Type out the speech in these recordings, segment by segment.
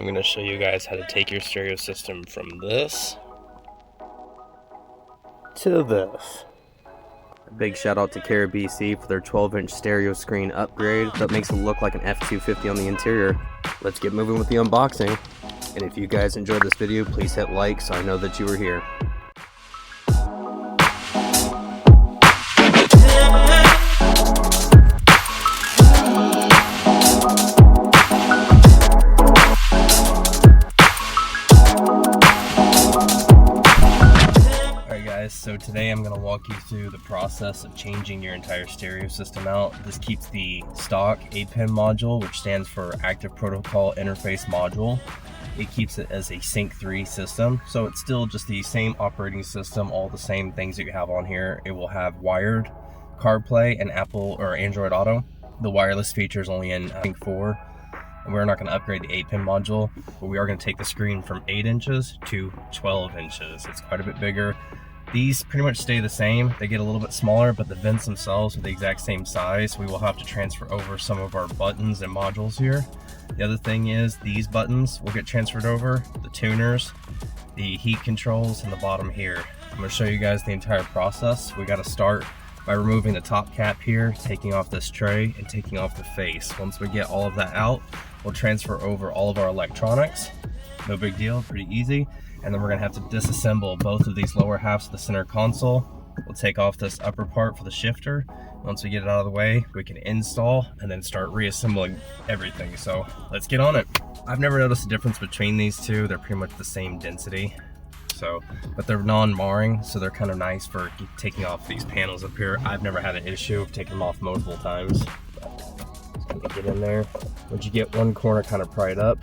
I'm going to show you guys how to take your stereo system from this to this. A big shout out to Carabc for their 12-inch stereo screen upgrade that makes it look like an F-250 on the interior. Let's get moving with the unboxing. And if you guys enjoyed this video, please hit like so I know that you were here. So today I'm going to walk you through the process of changing your entire stereo system out. This keeps the stock APIM module, which stands for Active Protocol Interface Module. It keeps it as a Sync 3 system, so it's still just the same operating system, all the same things that you have on here. It will have wired CarPlay and Apple or Android Auto. The wireless feature is only in Sync 4. And we're not going to upgrade the APIM module, but we are going to take the screen from 8 inches to 12 inches. It's quite a bit bigger. These pretty much stay the same. They get a little bit smaller, but the vents themselves are the exact same size. We will have to transfer over some of our buttons and modules here. The other thing is these buttons will get transferred over, the tuners, the heat controls, and the bottom here. I'm going to show you guys the entire process. We got to start by removing the top cap here, taking off this tray, and taking off the face. Once we get all of that out, we'll transfer over all of our electronics. No big deal, pretty easy. And then we're gonna have to disassemble both of these lower halves of the center console. We'll take off this upper part for the shifter. Once we get it out of the way, we can install and then start reassembling everything. So let's get on it. I've never noticed a difference between these two. They're pretty much the same density. But they're non-marring, so they're kind of nice for taking off these panels up here. I've never had an issue of taking them off multiple times. Just gonna get in there. Once you get one corner kind of pried up,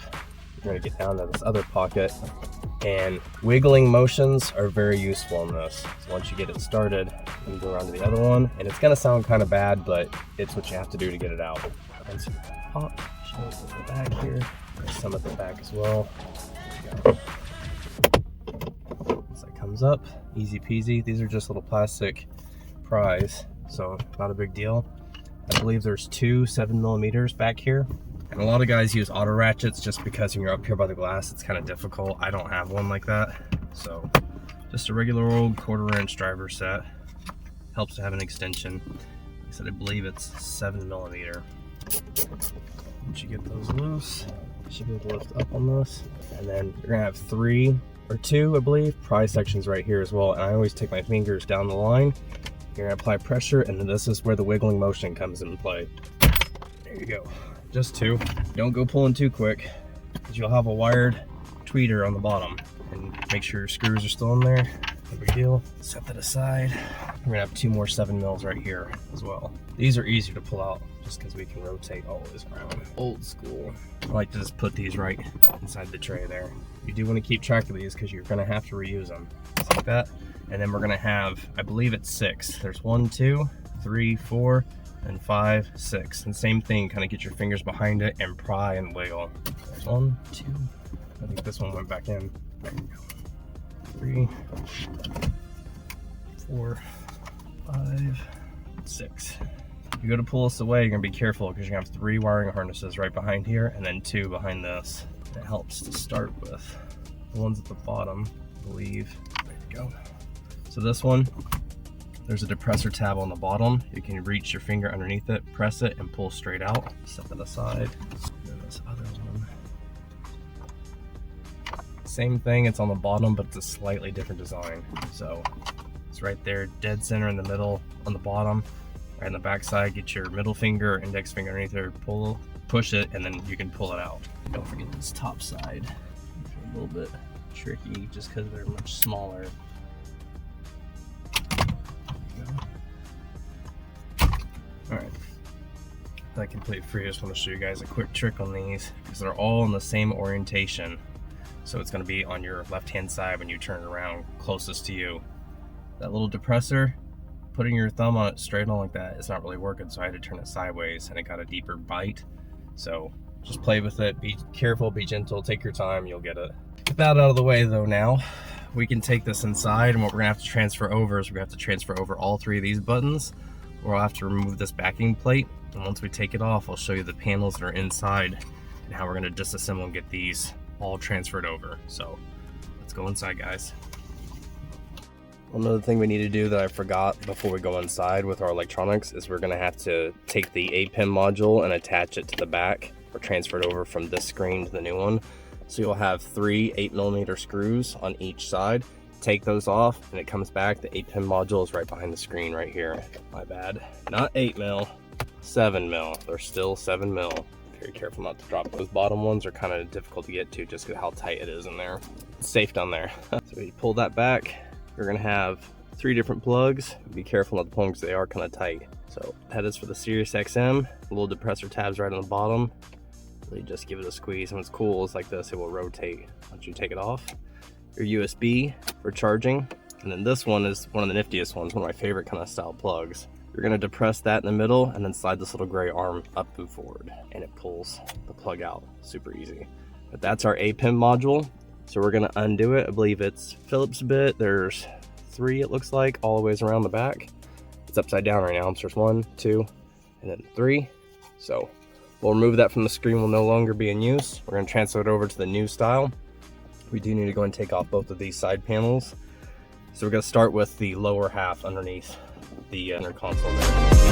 you're gonna get down to this other pocket. And wiggling motions are very useful in this. So once you get it started, you can go around to the other one, and it's gonna sound kind of bad, but it's what you have to do to get it out. And so pop, show us at the back here. There's some at the back as well. There we go. Once that comes up, easy peasy. These are just little plastic pries, so not a big deal. I believe there's two 7mm back here. And a lot of guys use auto ratchets just because when you're up here by the glass, it's kind of difficult. I don't have one like that. So just a regular old 1/4 inch driver set. Helps to have an extension. Like I said, I believe it's 7mm. Once you get those loose, you should be able to lift up on this. And then you're gonna have 3 or 2, I believe, pry sections right here as well. And I always take my fingers down the line. You're gonna apply pressure, and then this is where the wiggling motion comes into play. There you go. Just 2. Don't go pulling too quick, because you'll have a wired tweeter on the bottom. And make sure your screws are still in there. No big deal. Set that aside. We're gonna have 2 more 7mm right here as well. These are easier to pull out just because we can rotate all this around. Old school. I like to just put these right inside the tray there. You do want to keep track of these because you're gonna have to reuse them. Just like that. And then we're gonna have, I believe it's 6. There's 1, 2, 3, 4. And 5, 6, and same thing, kind of get your fingers behind it and pry and wiggle. There's 1, 2, I think this one went back in. There you go. 3, 4, 5, 6. If you go to pull this away, you're gonna be careful because you're gonna have 3 wiring harnesses right behind here and then 2 behind this. It helps to start with. The ones at the bottom, I believe. There you go. So this one, there's a depressor tab on the bottom. You can reach your finger underneath it, press it, and pull straight out. Set that aside. And then this other one. Same thing, it's on the bottom, but it's a slightly different design. So it's right there, dead center in the middle on the bottom. Right on the back side, get your middle finger or index finger underneath there, pull, push it, and then you can pull it out. Don't forget this top side. It's a little bit tricky just because they're much smaller. Alright, that complete free. I just want to show you guys a quick trick on these because they're all in the same orientation. So it's going to be on your left hand side when you turn it around closest to you. That little depressor, putting your thumb on it straight on like that, it's not really working, so I had to turn it sideways and it got a deeper bite. So just play with it, be careful, be gentle, take your time, you'll get it. With that out of the way though now, we can take this inside, and what we're going to have to transfer over is we're going to have to transfer over all 3 of these buttons. We'll have to remove this backing plate, and once we take it off, I'll show you the panels that are inside and how we're going to disassemble and get these all transferred over. So let's go inside, guys. Another thing we need to do that I forgot before we go inside with our electronics is we're going to have to take the APIM module and attach it to the back, or transfer it over from this screen to the new one. So you'll have 3 8mm screws on each side. Take those off and it comes back. The APIM module is right behind the screen right here. My bad. Not 8mm, 7mm. They're still 7mm. Very careful not to drop. Those bottom ones are kind of difficult to get to just because how tight it is in there. It's safe down there. So we pull that back. We're gonna have 3 different plugs. Be careful not to pull them because they are kind of tight. So that is for the Sirius XM. Little depressor tabs right on the bottom. Really just give it a squeeze. And what's cool is like this, it will rotate once you take it off. Your USB for charging. And then this one is one of the niftiest ones, one of my favorite kind of style plugs. You're gonna depress that in the middle and then slide this little gray arm up and forward, and it pulls the plug out. Super easy. But that's our APIM module. So we're gonna undo it. I believe it's Phillips bit. There's 3, it looks like, all the ways around the back. It's upside down right now. So there's 1, 2, and then 3. So we'll remove that from the screen. Will no longer be in use. We're gonna transfer it over to the new style. We do need to go and take off both of these side panels. So we're gonna start with the lower half underneath the center console there.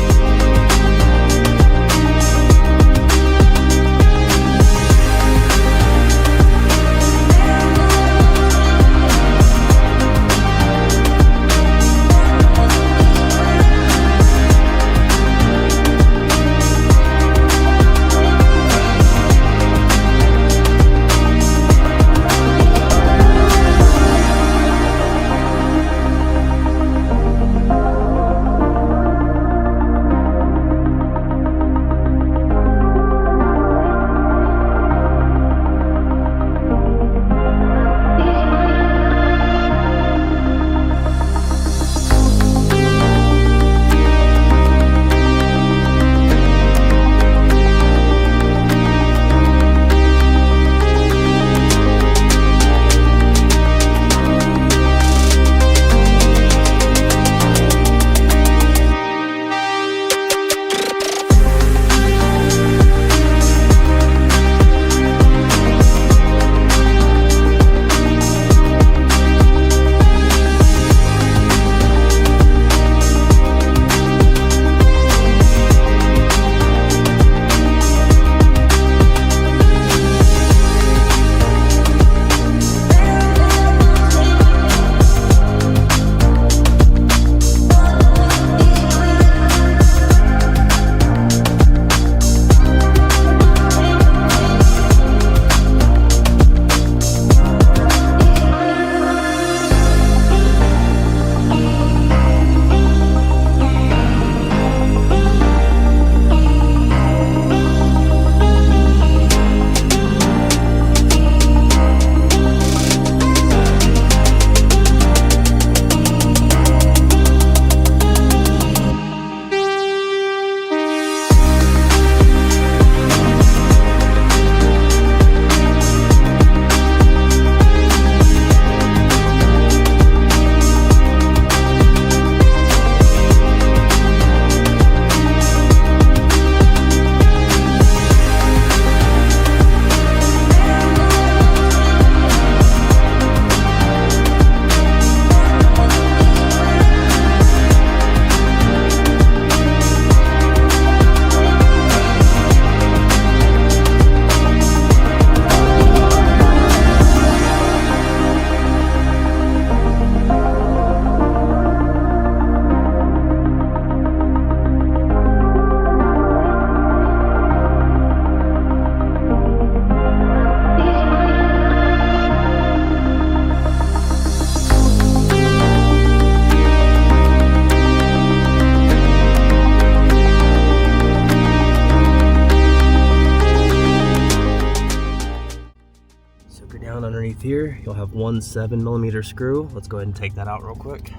Underneath here, you'll have 1 7mm screw. Let's go ahead and take that out real quick.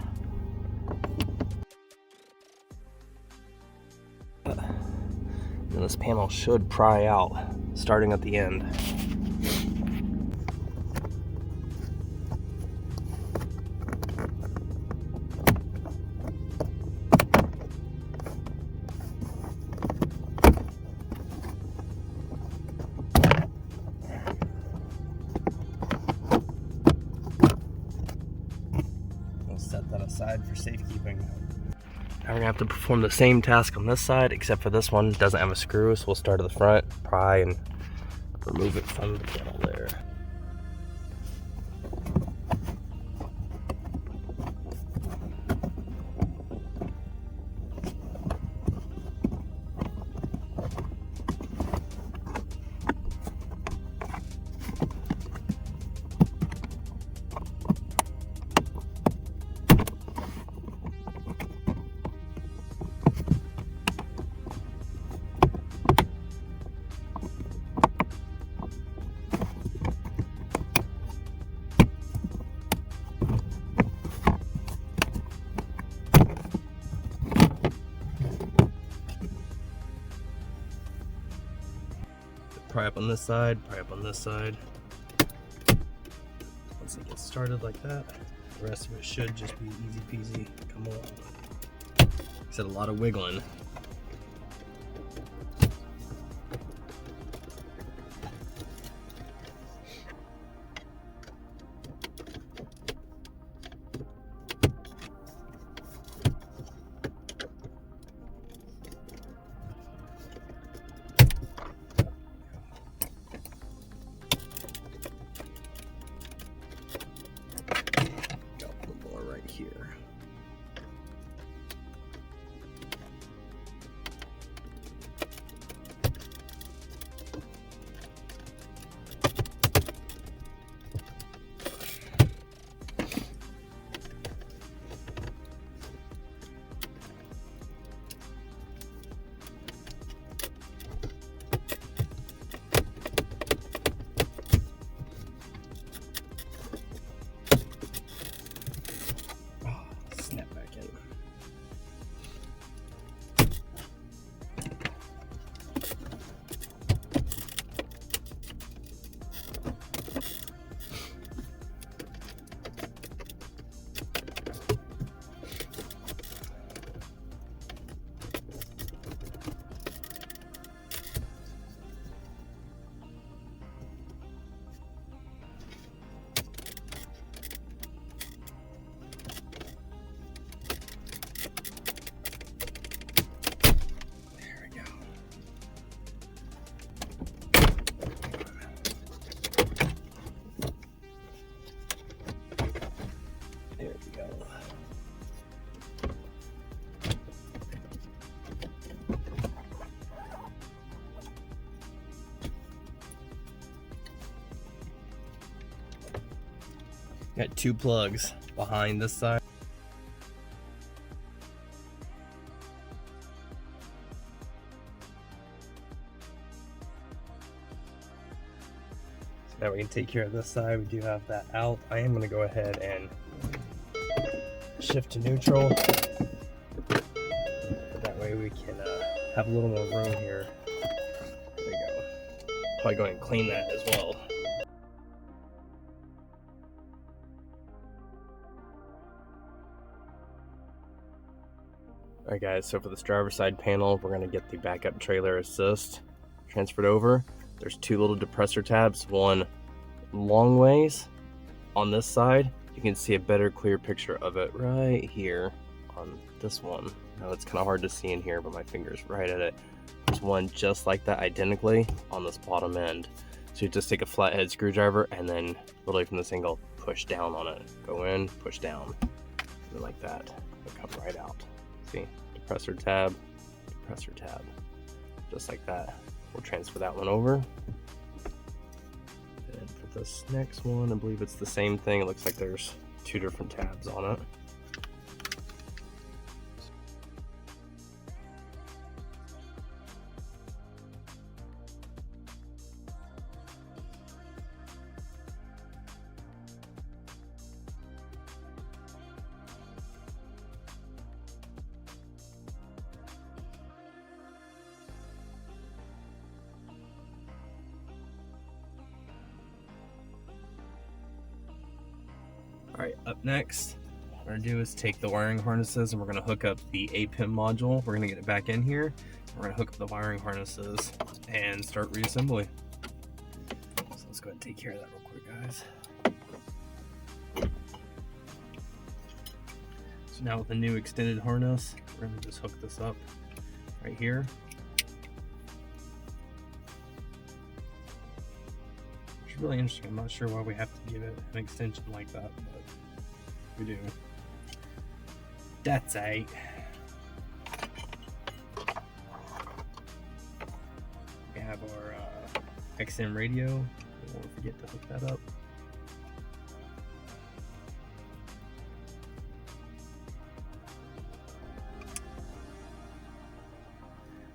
And this panel should pry out, starting at the end. that aside for safekeeping. Now we're gonna have to perform the same task on this side, except for this one doesn't have a screw, so we'll start at the front, pry, and remove it from the panel there. Pry up on this side, pry up on this side. Once it gets started like that, the rest of it should just be easy peasy. Come along. Said a lot of wiggling. Here. Snap back in. There we go. Got two plugs behind this side. So now we can take care of this side. We do have that out. I am going to go ahead and shift to neutral. That way we can have a little more room here. There we go. Probably go ahead and clean that as well. Alright guys, so for this driver's side panel, we're going to get the backup trailer assist transferred over. There's two little depressor tabs, one long ways on this side. You can see a better, clear picture of it right here on this one. Now it's kind of hard to see in here, but my finger's right at it. There's one just like that, identically, on this bottom end. So you just take a flathead screwdriver and then, literally from this angle, push down on it. Go in, push down, and like that. It'll come right out. See, depressor tab, just like that. We'll transfer that one over. And for this next one, I believe it's the same thing. It looks like there's two different tabs on it. Alright, up next, what we're going to do is take the wiring harnesses and we're going to hook up the APIM module. We're going to get it back in here. We're going to hook up the wiring harnesses and start reassembly. So let's go ahead and take care of that real quick, guys. So now with the new extended harness, we're gonna just hook this up right here. It's really interesting. I'm not sure why we have to give it an extension like that, but we do. That's right. We have our XM radio. We won't forget to hook that up.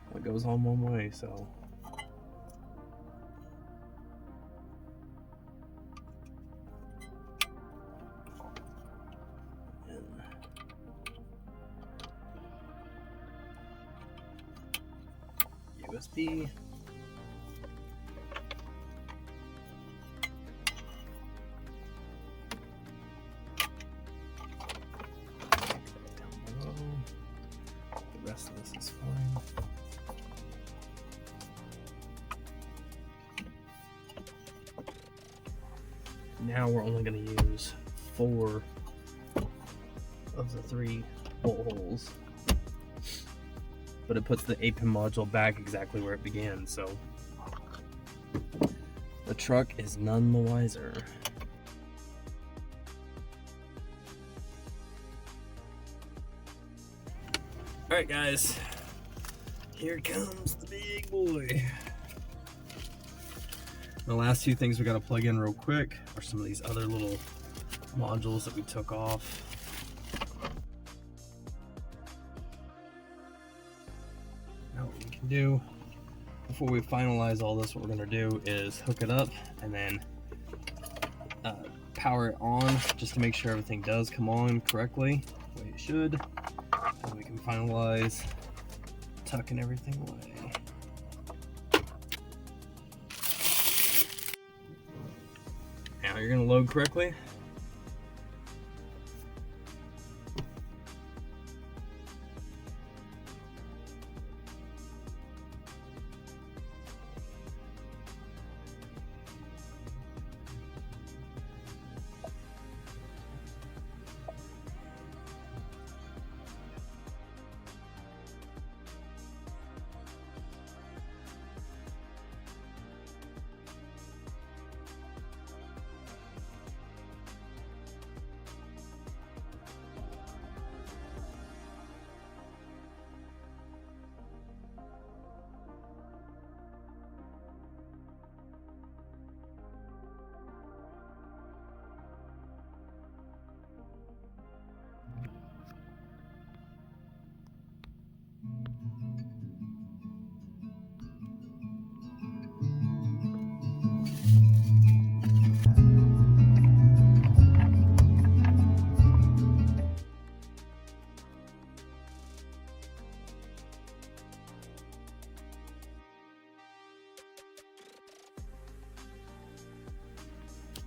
Well, it goes on one way, so. USB. Down below. The rest of this is fine. Now we're only going to use 4 of the 3 bolt holes. But it puts the APIM module back exactly where it began, so the truck is none the wiser. Alright guys, here comes the big boy. The last 2 things we got to plug in real quick are some of these other little modules that we took off. Do before we finalize all this, what we're going to do is hook it up and then power it on just to make sure everything does come on correctly the way it should, and we can finalize tucking everything away. Now you're going to load correctly.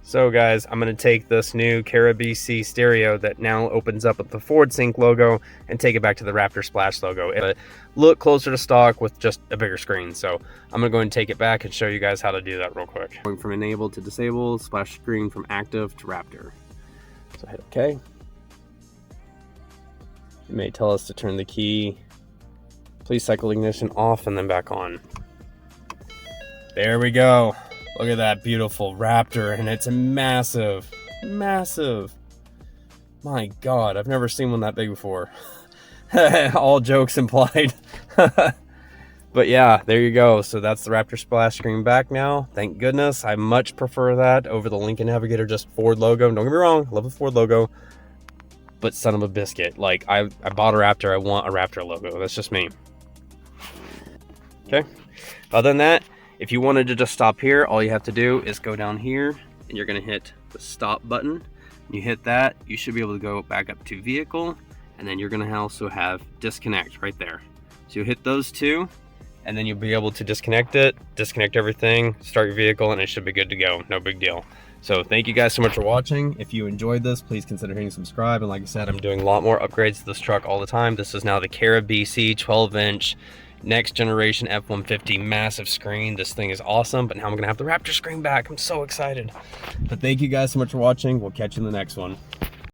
So guys, I'm going to take this new Carabc stereo that now opens up with the Ford Sync logo and take it back to the Raptor Splash logo. It'll look closer to stock with just a bigger screen. So I'm going to go ahead and take it back and show you guys how to do that real quick. Going from enable to disable, splash screen from active to Raptor. So hit OK. It may tell us to turn the key. Please cycle ignition off and then back on. There we go. Look at that beautiful Raptor, and it's massive, massive. My God, I've never seen one that big before. All jokes implied. But yeah, there you go. So that's the Raptor Splash screen back now. Thank goodness. I much prefer that over the Lincoln Navigator, just Ford logo. Don't get me wrong, love the Ford logo. But son of a biscuit. Like, I bought a Raptor, I want a Raptor logo. That's just me. Okay. Other than that, if you wanted to just stop here, all you have to do is go down here and you're going to hit the stop button. You hit that, you should be able to go back up to vehicle, and then you're going to also have disconnect right there. So you hit those 2 and then you'll be able to disconnect it, disconnect everything, start your vehicle, and it should be good to go. No big deal. So thank you guys so much for watching. If you enjoyed this, please consider hitting subscribe. And like I said, I'm doing a lot more upgrades to this truck all the time. This is now the Carabc 12-inch next generation F-150 massive screen. This thing is awesome, but now I'm gonna have the Raptor screen back. I'm so excited. But thank you guys so much for watching. We'll catch you in the next one.